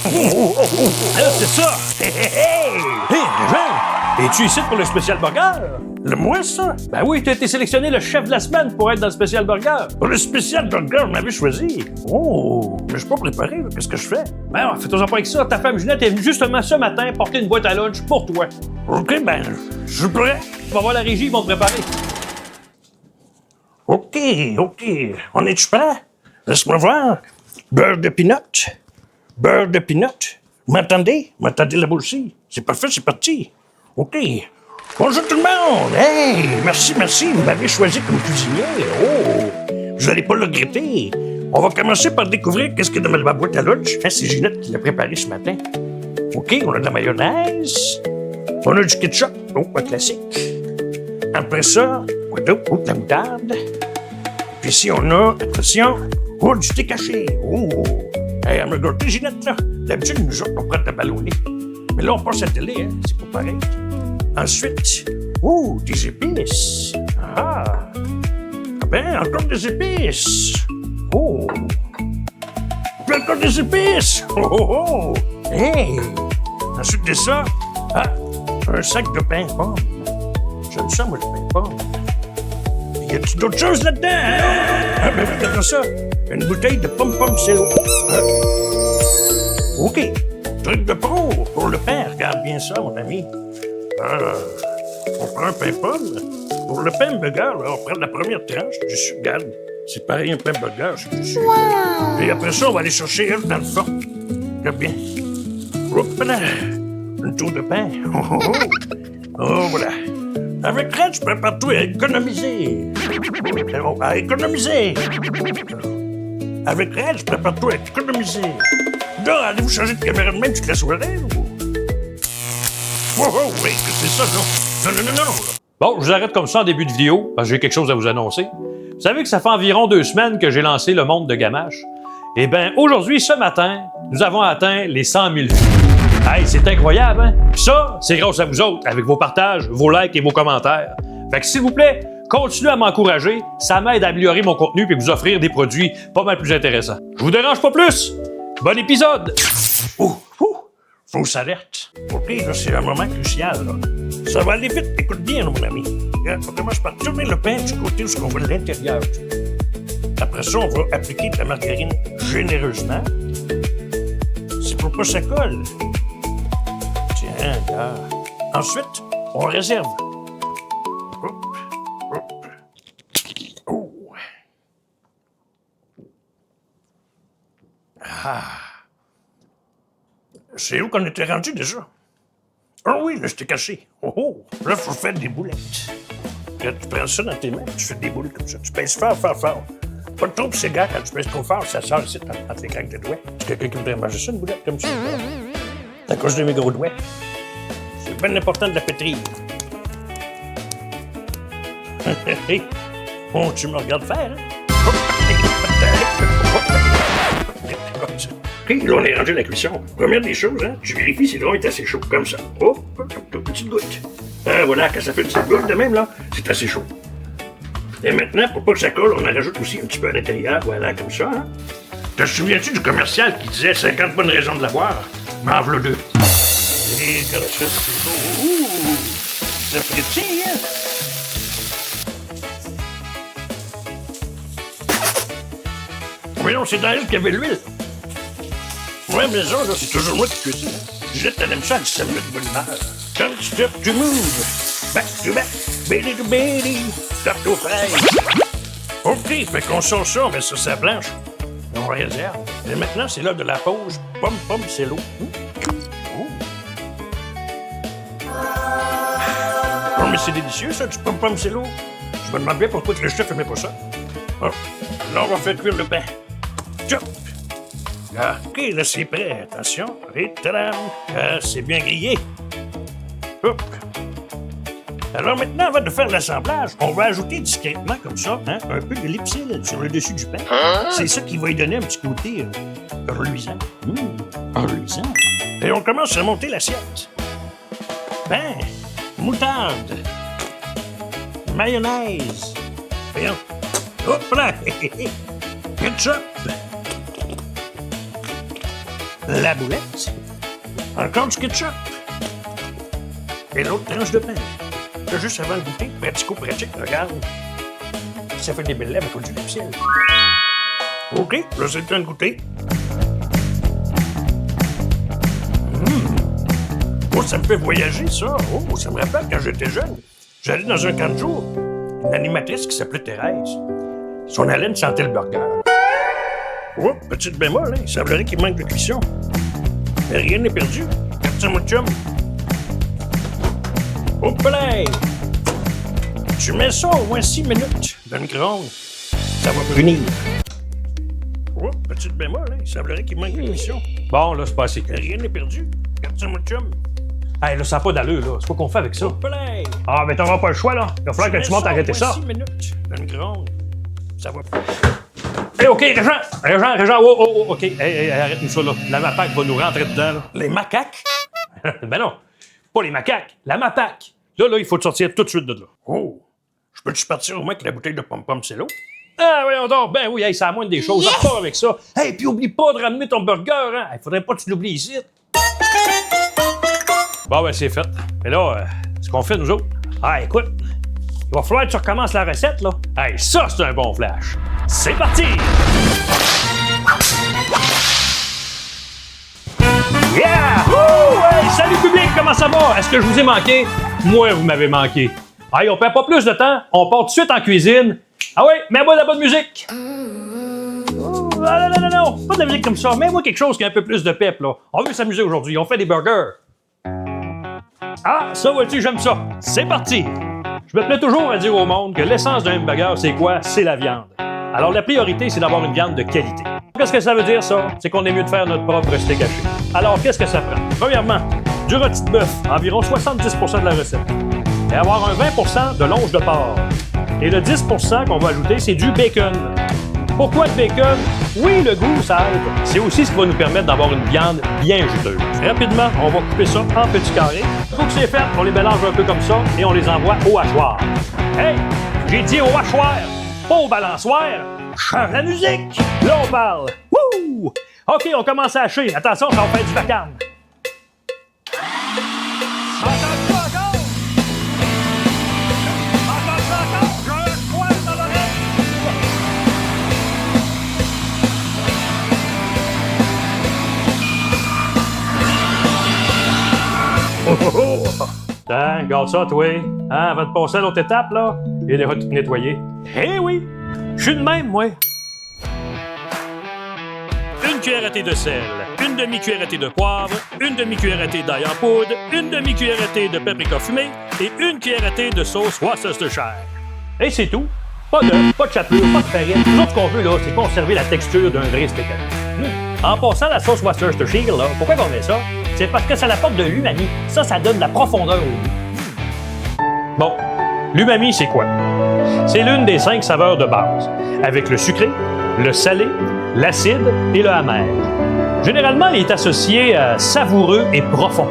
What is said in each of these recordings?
Ah, c'est ça! Hé, Jean! Es-tu ici pour le spécial burger? Le moi, ça? Ben oui, t'as été sélectionné le chef de la semaine pour être dans le spécial burger. Pour le spécial burger, on m'avait choisi. Oh, mais je suis pas préparé, là. Qu'est-ce que je fais? Ben, fais-toi pas avec ça. Ta femme Ginette est venue justement ce matin porter une boîte à lunch pour toi. OK, ben, je suis prêt. Tu vas voir la régie, ils vont te préparer. OK. On est-tu prêt? Laisse-moi voir. Beurre de peanut. Beurre de peanut. Vous m'entendez? Vous m'entendez là-bas aussi? C'est parfait, c'est parti. OK. Bonjour tout le monde! Hey! Merci, vous m'avez choisi comme cuisinier. Oh! Vous n'allez pas le regretter. On va commencer par découvrir qu'est-ce qu'il y a dans ma boîte à lunch. Hein, c'est Ginette qui l'a préparé ce matin. OK, on a de la mayonnaise. On a du ketchup. Oh, un classique. Après ça, quoi d'autre? Oh, de la moutarde. Puis ici, on a, attention, oh, du thé caché. Oh! Hey, elle me gâté, Ginette, là. D'habitude, nous autres, on prend de la ballonnée. Mais là, on passe à la télé, hein. C'est pas pareil. Ensuite, des épices. Ah ben, encore des épices. Oh! Puis encore des épices. Oh! Hey! Ensuite de ça, un sac de pain pomme. J'aime ça, moi, le pain pomme. Y a-t-il d'autres choses là-dedans? Hein? Ah ben, regardez ça. Une bouteille de pomme sirop. OK. Truc de pro pour le pain. Regarde bien ça, mon ami. On prend un pain pomme. Pour le pain burger, là, on prend la première tranche du sucre. Regarde, c'est pareil un pain burger, c'est du sucre. Wow. Et après ça, on va aller chercher elle dans le fond. Regarde bien. Hop là. Une tour de pain. Oh, voilà. Avec Red, je prépare tout à économiser. À économiser. Avec Red, je prépare tout à économiser. Là, allez-vous changer de caméra de même toute la soirée, ou? Oui, c'est ça, non. Bon, je vous arrête comme ça en début de vidéo, parce que j'ai quelque chose à vous annoncer. Vous savez que ça fait environ 2 semaines que j'ai lancé le monde de Gamache. Eh bien, aujourd'hui, ce matin, nous avons atteint les 100 000 vues. Hey, c'est incroyable, hein? Puis ça, c'est grâce à vous autres, avec vos partages, vos likes et vos commentaires. Fait que s'il vous plaît, continuez à m'encourager, ça m'aide à améliorer mon contenu et vous offrir des produits pas mal plus intéressants. Je vous dérange pas plus! Bon épisode! Fausse alerte. OK, là, c'est un moment crucial, là. Ça va aller vite, écoute bien, là, mon ami. Regarde, on commence par tourner le pain du côté où on voit l'intérieur. Après ça, on va appliquer de la margarine généreusement. C'est pour pas que ça colle. Tiens, regarde. Ensuite, on réserve. Oh. C'est où qu'on était rendu déjà? Ah oui, là, j'étais caché. Oh! Là, il faut faire des boulettes. Quand tu prends ça dans tes mains, tu fais des boules comme ça. Tu pèses fort. Pas trop pour ces gars, quand tu pèses trop fort, ça sort ici entre les craques de doigts. Est-ce que quelqu'un qui voudrait manger ça, une boulette comme ça? C'est à cause de mes gros doigts. C'est bien important de la pétrir. Oh, tu me regardes faire, hein? OK, là, on est rendu à la cuisson. Première des choses, hein, tu vérifies si l'eau est assez chaud, comme ça. Oh, petite goutte. Voilà, quand ça fait une petite goutte de même, là, c'est assez chaud. Et maintenant, pour pas que ça colle, on en rajoute aussi un petit peu à l'intérieur, voilà, comme ça, hein. Te souviens-tu du commercial qui disait 50 bonnes raisons de l'avoir? M'en v'là 2. Et comme ça, c'est beau. Ouh, ça frétille, hein? Voyons, c'est dans elle qu'il y avait l'huile. Ouais, maison, là, c'est toujours moi qui cuisine. Ginette, elle aime ça, elle dit ça me met de bonne humeur. Don't stop to move. Back to back. Baby to baby. Stop to fraises. OK, fait qu'on sort ça, on met ça sur la planche. On réserve. Et maintenant, c'est l'heure de la pause. Pomme, c'est l'eau. Oh, mais c'est délicieux, ça, du pomme, c'est l'eau. Je me demande bien pourquoi le chef aimait pas ça. Oh. Là, on va faire cuire le pain. Chop! Ah, OK, là, c'est prêt. Attention. Et tadam! C'est bien grillé. Hop! Alors maintenant, avant de faire l'assemblage, on va ajouter discrètement, comme ça, hein, un peu de lipsil sur le dessus du pain. C'est ça qui va lui donner un petit côté reluisant. Reluisant. Et on commence à monter l'assiette. Pain, moutarde, mayonnaise. Voyons. Hop là! Ketchup! La boulette. Encore du ketchup. Et l'autre tranche de pain. Là, juste avant de goûter, pratico-pratique, regarde. Ça fait des belles lèvres, il faut du lipciel. OK, là, c'est le temps de goûter. Oh, ça me fait voyager, ça. Oh, ça me rappelle quand j'étais jeune. J'allais dans un camp de jour. Une animatrice qui s'appelait Thérèse. Son haleine sentait le burger. Oh, petite bémol, hein. Il semblerait qu'il manque de cuisson. Mais rien n'est perdu. Regarde ça, mon chum. Hop là! Tu mets ça au moins 6 minutes dans le micro-ondes. Ça va brunir. Oh, petite bémol, hein. Il semblerait qu'il manque de cuisson. Bon, là, c'est pas assez. Mais rien n'est perdu. Regarde ça, mon chum. Hey, là, ça n'a pas d'allure, là. C'est quoi qu'on fait avec ça? Hop là! Ah, mais t'auras pas le choix, là. Il va falloir que tu montes arrêter ça. 6 minutes dans le micro-ondes. Ça va. Hey, OK, Régent, oh, OK. Hey, arrête-nous ça, là. La mapac va nous rentrer dedans, là. Les macaques? Ben non, pas les macaques, la mapac. Là, il faut te sortir tout de suite de là. Oh! Je peux-tu partir au moins avec la bouteille de pom-pom cello? Ah, voyons donc, ben oui, hey, c'est la moindre des choses. À part avec ça. Hey, puis oublie pas de ramener ton burger, hein. Il faudrait pas que tu l'oublies ici. Bon, ben, c'est fait. Mais là, ce qu'on fait, nous autres, ah, écoute, il va falloir que tu recommences la recette, là. Hey, ça, c'est un bon flash. C'est parti! Yeah! Woo! Hey, salut public, comment ça va? Est-ce que je vous ai manqué? Moi, vous m'avez manqué. Hey, on perd pas plus de temps, on part tout de suite en cuisine. Ah oui, mets-moi de la bonne musique! Oh, non, pas de la musique comme ça. Mets-moi quelque chose qui a un peu plus de pep, là. On veut s'amuser aujourd'hui, on fait des burgers. Ah, ça, vois-tu, j'aime ça. C'est parti! Je me plais toujours à dire au monde que l'essence d'un hamburger, c'est quoi? C'est la viande. Alors, la priorité, c'est d'avoir une viande de qualité. Qu'est-ce que ça veut dire, ça? C'est qu'on est mieux de faire notre propre steak haché. Alors, qu'est-ce que ça prend? Premièrement, du rôti de bœuf, environ 70% de la recette. Et avoir un 20% de longe de porc. Et le 10% qu'on va ajouter, c'est du bacon. Pourquoi le bacon? Oui, le goût, ça aide. C'est aussi ce qui va nous permettre d'avoir une viande bien juteuse. Rapidement, on va couper ça en petits carrés. Une fois que c'est fait, on les mélange un peu comme ça et on les envoie au hachoir. Hey, j'ai dit au hachoir, pas au balançoire. Change la musique. Là, on parle. Wouh! OK, on commence à hacher. Attention, ça va faire du vacarme. Tiens, garde ça, toi. Hein, avant de passer à l'autre étape, là, il est tout nettoyé. Eh oui! Je suis de même, moi. Une cuillère à thé de sel, une demi-cuillère à thé de poivre, une demi-cuillère à thé d'ail en poudre, une demi-cuillère à thé de paprika fumé et une cuillère à thé de sauce Worcestershire. Et c'est tout. Pas d'œuf, pas de chapelure, pas de farine. Tout ce qu'on veut, là, c'est conserver la texture d'un vrai steak haché. En passant la sauce Worcestershire, là, pourquoi on met ça? C'est parce que ça apporte de l'umami. Ça donne de la profondeur au goût. Bon, l'umami, c'est quoi? C'est l'une des 5 saveurs de base, avec le sucré, le salé, l'acide et le amer. Généralement, il est associé à savoureux et profond.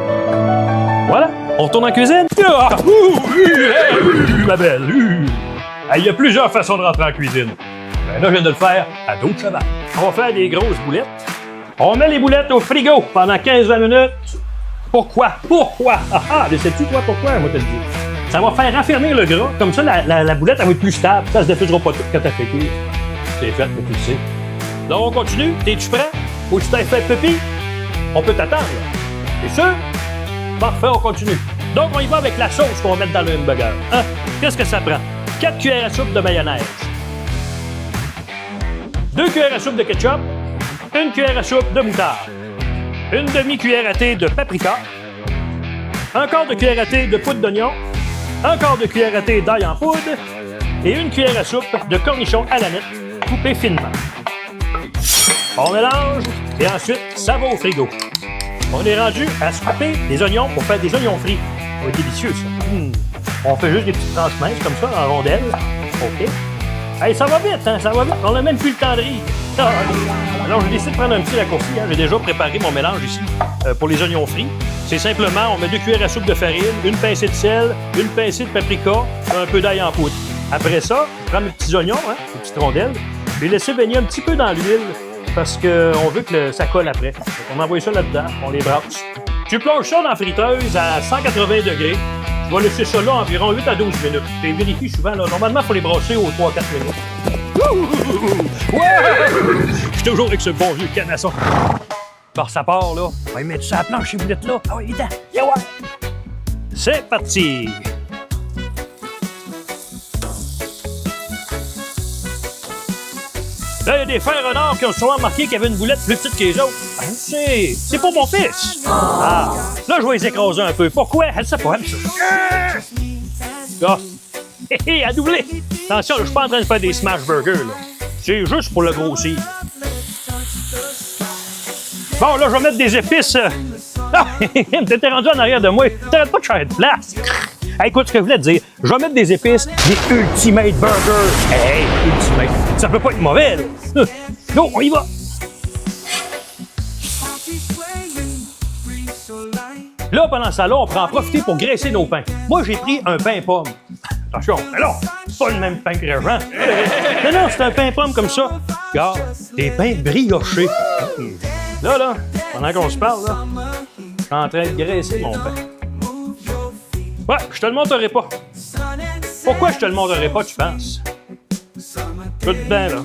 Voilà, on retourne en cuisine. Ma belle. Il y a plusieurs façons de rentrer en cuisine. Ben là, je viens de le faire à d'autres cheval. On va faire des grosses boulettes. On met les boulettes au frigo pendant 15-20 minutes. Pourquoi? Ah, mais sais-tu toi pourquoi, moi te le dis? Ça va faire raffermir le gras. Comme ça, la boulette, elle va être plus stable. Ça se défusera pas tout quand t'as fait cuire. C'est fait, mais tu le sais. Donc, on continue. T'es-tu prêt? Faut que tu t'aies fait pipi? On peut t'attendre, là. T'es sûr? Parfait, on continue. Donc, on y va avec la sauce qu'on va mettre dans le hamburger. Hein? Qu'est-ce que ça prend? 4 cuillères à soupe de mayonnaise. 2 cuillères à soupe de ketchup. 1 cuillère à soupe de moutarde. 1 demi-cuillère à thé de paprika. 1 quart de cuillère à thé de poudre d'oignon. 1 quart de cuillère à thé d'ail en poudre. Et 1 cuillère à soupe de cornichons à la nette, coupés finement. On mélange et ensuite, ça va au frigo. On est rendu à swapper des oignons pour faire des oignons frits. Ça va être délicieux, ça. On fait juste des petites tranches minces comme ça, en rondelles. OK. Hey, ça va vite, hein? Ça va vite. On n'a même plus le temps de rire. Alors, j'ai décidé de prendre un petit raccourci. Hein. J'ai déjà préparé mon mélange ici pour les oignons frits. C'est simplement, on met 2 cuillères à soupe de farine, une pincée de sel, une pincée de paprika, un peu d'ail en poudre. Après ça, je prends mes petits oignons, hein, mes petites rondelles, je les laisse baigner un petit peu dans l'huile parce qu'on veut que ça colle après. On envoie ça là-dedans, on les brasse. Tu plonges ça dans la friteuse à 180 degrés. Tu vas laisser ça là environ 8 à 12 minutes. Tu vérifies souvent, là. Normalement, il faut les brasser aux 3-4 minutes. Ouais! Je suis toujours avec ce bon vieux canasson. Par ça part, là. On va mettre ça à la planche, les boulettes là. Ah oui, évidemment. Yeah, ouais! C'est parti! Là, il y a des frères renards qui ont souvent remarqué qu'il y avait une boulette plus petite que les autres. C'est pour mon fils. Ah, là, je vais les écraser un peu. Pourquoi? Elle sait pas, elle ça. Là, hé, à doubler. Attention, là, je suis pas en train de faire des smash burgers, là. C'est juste pour le grossir. Bon, là, je vais mettre des épices. Ah, t'étais rendu en arrière de moi. T'arrêtes pas de changer de place. Hey, écoute ce que je voulais te dire. Je vais mettre des épices, des Ultimate Burgers. Hey, Ultimate. Ça peut pas être mauvais, là. Non, on y va. Là, pendant ça, là, on prend en profiter pour graisser nos pains. Moi, j'ai pris un pain pomme. Attention, alors, c'est pas le même pain que Régent. Non, c'est un pain pomme comme ça. Regarde, des pains briochés. Là, pendant qu'on se parle, là, je suis en train de graisser mon pain. Ouais, je te le montrerai pas. Pourquoi je te le montrerai pas, tu penses? Écoute bien, là.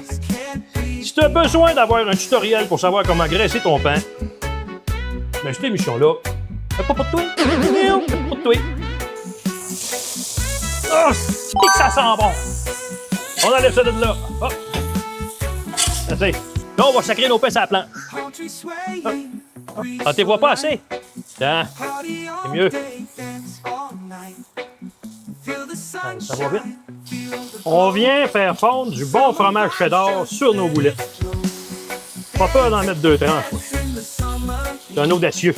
Si tu as besoin d'avoir un tutoriel pour savoir comment graisser ton pain, ben cette émission-là, pas pour toi. Non, pas pour toi. Oh, c'est que ça sent bon. On enlève ça de là. Hop. Là, on va sacrer nos pains sur la planche. Ah, t'es vois pas assez? Tiens, c'est mieux. Allez, ça va vite. On vient faire fondre du bon fromage cheddar sur nos boulettes. Pas peur d'en mettre 2 tranches. C'est un audacieux.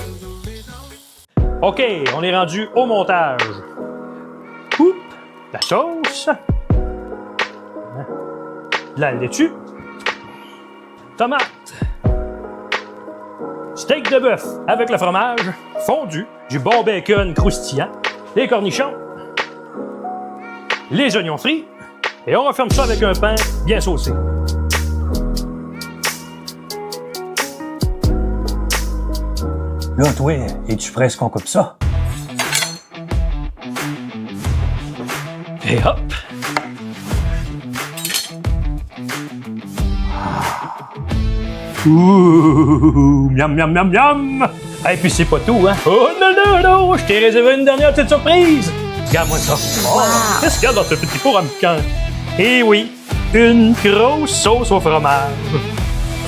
OK, on est rendu au montage. Oups, la sauce. De la laitue. Tomate. Steak de bœuf avec le fromage fondu, du bon bacon croustillant, les cornichons, les oignons frits, et on referme ça avec un pain bien saucé. Là, toi, es-tu prêt à ce qu'on coupe ça? Et hop! Ouh! Miam, miam, miam, miam! Et puis c'est pas tout, hein? Oh non! Je t'ai réservé une dernière petite surprise! Regarde-moi ça! Oh, qu'est-ce qu'il y a dans ce petit four à piquant? Eh oui! Une grosse sauce au fromage!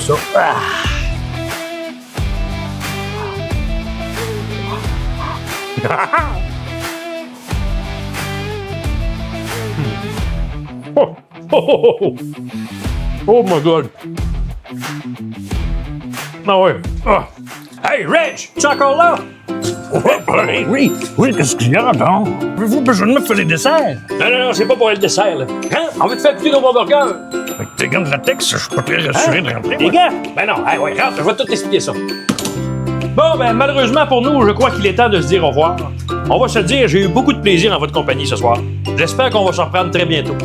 Ça! Ah. Oh, oh, oh, oh. Oh my God! Ah ouais! Ah. Hey, Reg! Tu es encore là? Oui, qu'est-ce qu'il y a, donc? Avez-vous besoin de me faire les desserts? Non, c'est pas pour le dessert, là. Hein? On va te faire goûter nos bons burgers! Avec tes gants de latex, je suis pas très rassuré de rentrer. Les gars? Ben non, hey, ouais, rentre, je vais tout t'expliquer ça. Bon, ben malheureusement pour nous, je crois qu'il est temps de se dire au revoir. On va se dire, j'ai eu beaucoup de plaisir en votre compagnie ce soir. J'espère qu'on va se reprendre très bientôt.